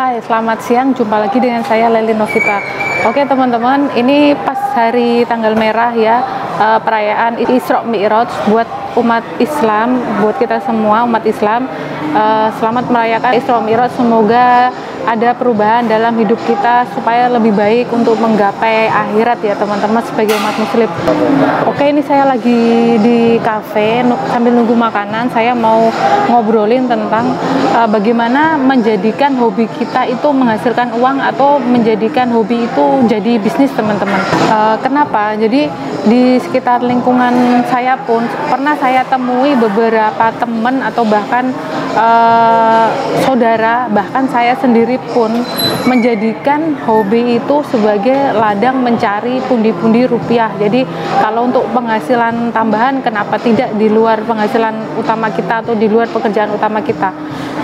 Hai, selamat siang. Jumpa lagi dengan saya Leli Novita. Oke teman-teman, ini pas hari tanggal merah ya, perayaan Isra Mi'raj buat umat Islam, buat kita semua umat Islam. Selamat merayakan Isra Mi'raj. Semoga ada perubahan dalam hidup kita supaya lebih baik untuk menggapai akhirat ya teman-teman sebagai umat muslim. Oke, ini saya lagi di kafe sambil nunggu makanan. Saya mau ngobrolin tentang bagaimana menjadikan hobi kita itu menghasilkan uang atau menjadikan hobi itu jadi bisnis teman-teman. Kenapa? Jadi di sekitar lingkungan saya pun pernah saya temui beberapa teman atau bahkan saudara, bahkan saya sendiri pun menjadikan hobi itu sebagai ladang mencari pundi-pundi rupiah. Jadi kalau untuk penghasilan tambahan, kenapa tidak di luar penghasilan utama kita atau di luar pekerjaan utama kita.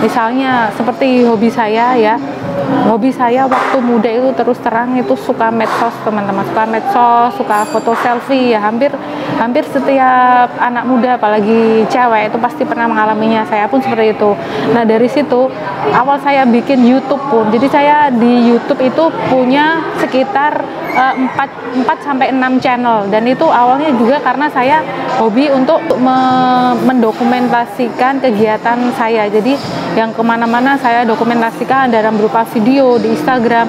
Misalnya seperti hobi saya ya, hobi saya waktu muda itu terus terang itu suka medsos teman-teman, suka medsos, suka foto selfie ya, hampir setiap anak muda apalagi cewek itu pasti pernah mengalaminya. Saya pun seperti itu. Nah dari situ awal saya bikin YouTube pun, jadi saya di YouTube itu punya sekitar 4 sampai 6 channel, dan itu awalnya juga karena saya hobi untuk mendokumentasikan kegiatan saya. Jadi yang kemana-mana saya dokumentasikan dalam berupa video di Instagram.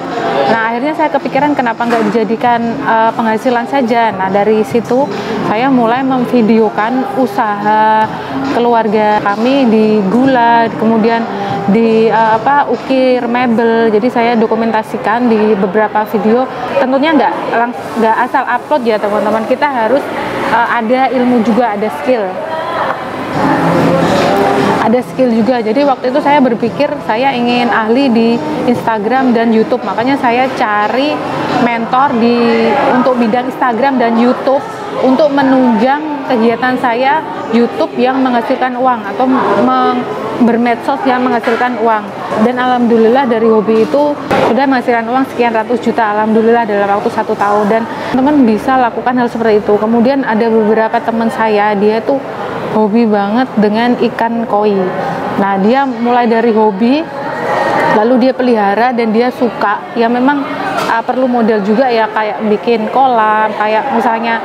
Nah akhirnya saya kepikiran kenapa nggak dijadikan penghasilan saja. Nah dari situ saya mulai memvideokan usaha keluarga kami di gula, kemudian di ukir mebel. Jadi saya dokumentasikan di beberapa video. Tentunya nggak asal upload ya teman-teman, kita harus ada ilmu juga, ada skill juga. Jadi waktu itu saya berpikir saya ingin ahli di Instagram dan YouTube, makanya saya cari mentor untuk bidang Instagram dan YouTube untuk menunjang kegiatan saya YouTube yang menghasilkan uang atau bermedsos yang menghasilkan uang. Dan alhamdulillah dari hobi itu sudah menghasilkan uang sekian ratus juta, alhamdulillah dalam waktu 1 tahun. Dan teman bisa lakukan hal seperti itu. Kemudian ada beberapa teman saya, dia tuh hobi banget dengan ikan koi. Nah dia mulai dari hobi, lalu dia pelihara dan dia suka. Ya memang perlu modal juga ya, kayak bikin kolam, kayak misalnya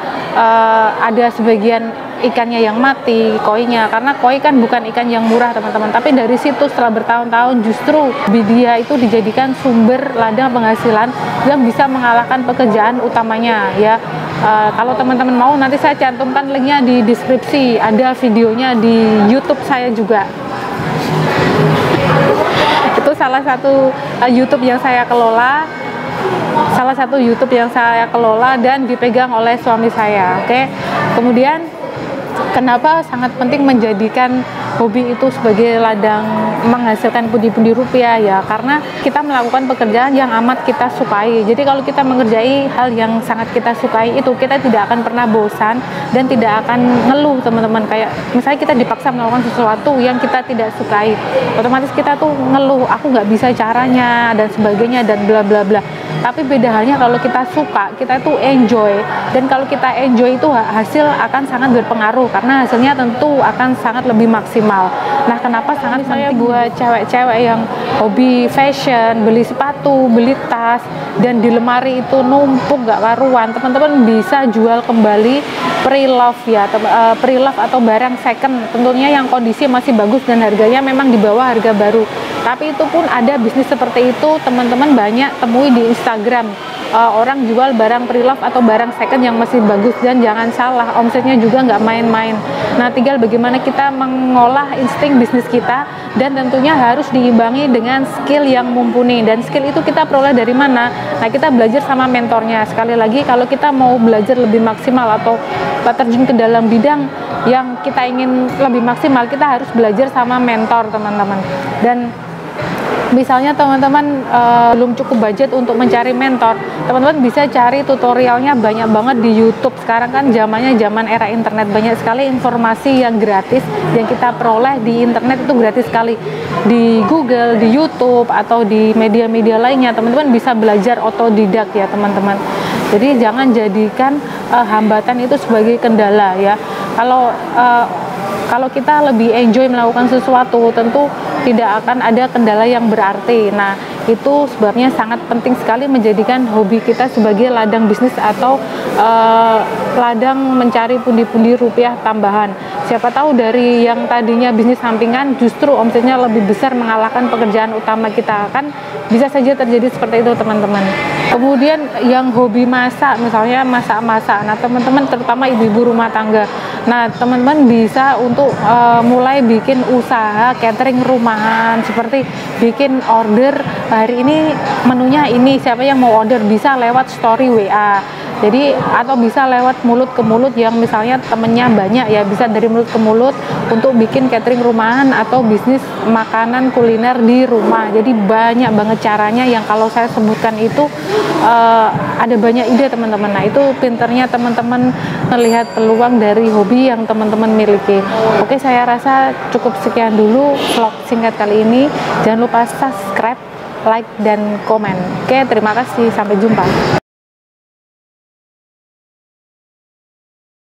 ada sebagian ikannya yang mati, koinya, karena koi kan bukan ikan yang murah teman-teman. Tapi dari situ setelah bertahun-tahun justru dia itu dijadikan sumber ladang penghasilan yang bisa mengalahkan pekerjaan utamanya ya. Kalau teman-teman mau nanti saya cantumkan linknya di deskripsi, ada videonya di YouTube saya juga. Itu salah satu YouTube yang saya kelola. Dan dipegang oleh suami saya. Oke. Kemudian kenapa sangat penting menjadikan hobi itu sebagai ladang menghasilkan pundi-pundi rupiah ya, karena kita melakukan pekerjaan yang amat kita sukai. Jadi kalau kita mengerjai hal yang sangat kita sukai itu, kita tidak akan pernah bosan dan tidak akan ngeluh teman-teman. Kayak misalnya kita dipaksa melakukan sesuatu yang kita tidak sukai, otomatis kita tuh ngeluh, aku nggak bisa caranya dan sebagainya dan bla bla bla. Tapi beda halnya kalau kita suka, kita tuh enjoy, dan kalau kita enjoy itu hasil akan sangat berpengaruh karena hasilnya tentu akan sangat lebih maksimal. Nah kenapa sangat saya buat cewek-cewek yang hobi fashion, beli sepatu, beli tas, dan di lemari itu numpuk gak karuan, teman-teman bisa jual kembali pre-love ya, pre-love atau barang second, tentunya yang kondisi masih bagus dan harganya memang di bawah harga baru. Tapi itu pun ada bisnis seperti itu teman-teman, banyak temui di Instagram. Orang jual barang pre-love atau barang second yang masih bagus, dan jangan salah, omsetnya juga nggak main-main. Nah tinggal bagaimana kita mengolah insting bisnis kita, dan tentunya harus diimbangi dengan skill yang mumpuni. Dan skill itu kita peroleh dari mana? Nah kita belajar sama mentornya. Sekali lagi, kalau kita mau belajar lebih maksimal atau terjun ke dalam bidang yang kita ingin lebih maksimal, kita harus belajar sama mentor teman-teman. Dan misalnya teman-teman belum cukup budget untuk mencari mentor, teman-teman bisa cari tutorialnya banyak banget di YouTube. Sekarang kan zamannya zaman era internet, banyak sekali informasi yang gratis yang kita peroleh di internet, itu gratis sekali. Di Google, di YouTube, atau di media-media lainnya, teman-teman bisa belajar otodidak ya teman-teman. Jadi jangan jadikan hambatan itu sebagai kendala ya. Kalau kita lebih enjoy melakukan sesuatu, tentu tidak akan ada kendala yang berarti. Nah, itu sebabnya sangat penting sekali menjadikan hobi kita sebagai ladang bisnis atau ladang mencari pundi-pundi rupiah tambahan. Siapa tahu dari yang tadinya bisnis sampingan justru omsetnya lebih besar mengalahkan pekerjaan utama kita, kan bisa saja terjadi seperti itu teman-teman. Kemudian yang hobi masak, misalnya masak-masak, nah teman-teman terutama ibu-ibu rumah tangga, nah teman-teman bisa untuk mulai bikin usaha catering rumahan, seperti bikin order hari ini menunya ini, siapa yang mau order bisa lewat story WA. Jadi atau bisa lewat mulut ke mulut, yang misalnya temennya banyak ya, bisa dari mulut ke mulut untuk bikin catering rumahan atau bisnis makanan kuliner di rumah. Jadi banyak banget caranya yang kalau saya sebutkan itu ada banyak ide teman-teman. Nah, itu pinternya teman-teman melihat peluang dari hobi yang teman-teman miliki. Oke, saya rasa cukup sekian dulu vlog singkat kali ini. Jangan lupa subscribe, like, dan komen. Oke, terima kasih, sampai jumpa.